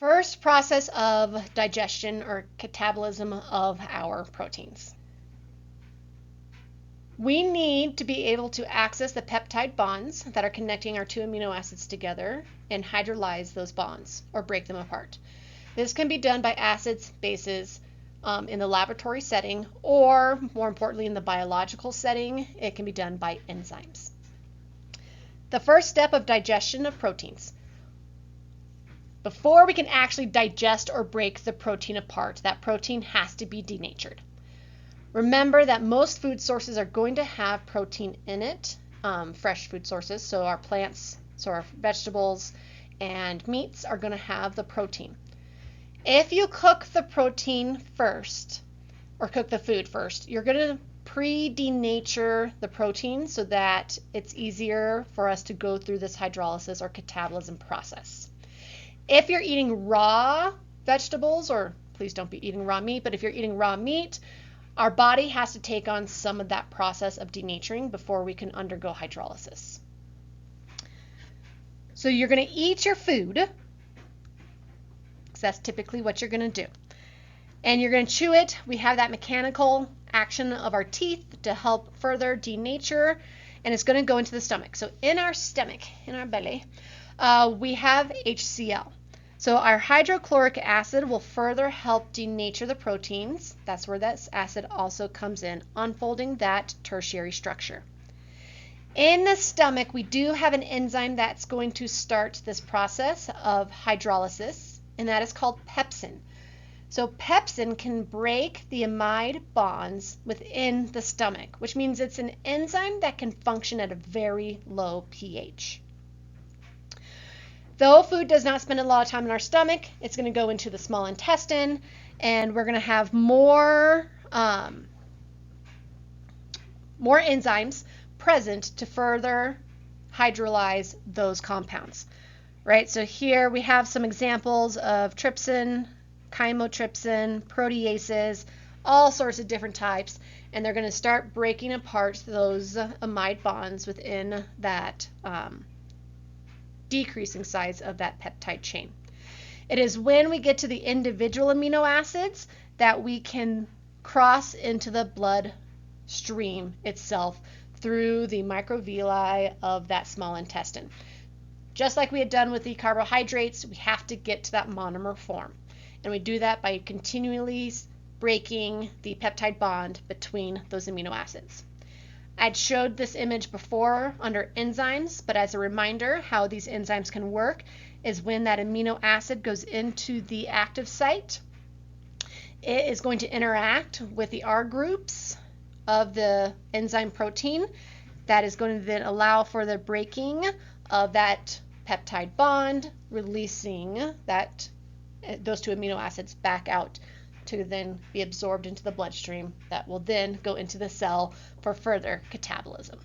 First process of digestion or catabolism of our proteins. We need to be able to access the peptide bonds that are connecting our two amino acids together and hydrolyze those bonds or break them apart. This can be done by acids, bases, in the laboratory setting, or more importantly, in the biological setting, it can be done by enzymes. The first step of digestion of proteins. Before we can actually digest or break the protein apart, that protein has to be denatured. Remember that most food sources are going to have protein in it, fresh food sources, so our plants, so our vegetables and meats are going to have the protein. If you cook the protein first, or cook the food first, you're going to pre-denature the protein so that it's easier for us to go through this hydrolysis or catabolism process. If you're eating raw vegetables, or please don't be eating raw meat, but if you're eating raw meat, our body has to take on some of that process of denaturing before we can undergo hydrolysis. So you're going to eat your food, because that's typically what you're going to do. And you're going to chew it. We have that mechanical action of our teeth to help further denature, and it's going to go into the stomach. So in our stomach, in our belly, we have HCl. So our hydrochloric acid will further help denature the proteins. That's where that acid also comes in, unfolding that tertiary structure. In the stomach, we do have an enzyme that's going to start this process of hydrolysis, and that is called pepsin. So pepsin can break the amide bonds within the stomach, which means it's an enzyme that can function at a very low pH. Though food does not spend a lot of time in our stomach, it's going to go into the small intestine, and we're going to have more enzymes present to further hydrolyze those compounds. Right? So here we have some examples of trypsin, chymotrypsin, proteases, all sorts of different types, and they're going to start breaking apart those amide bonds within that decreasing size of that peptide chain. It is when we get to the individual amino acids that we can cross into the bloodstream itself through the microvilli of that small intestine. Just like we had done with the carbohydrates, we have to get to that monomer form. And we do that by continually breaking the peptide bond between those amino acids. I'd showed this image before under enzymes, but as a reminder, how these enzymes can work is when that amino acid goes into the active site, it is going to interact with the R groups of the enzyme protein. That is going to then allow for the breaking of that peptide bond, releasing those two amino acids back out to then be absorbed into the bloodstream that will then go into the cell for further catabolism.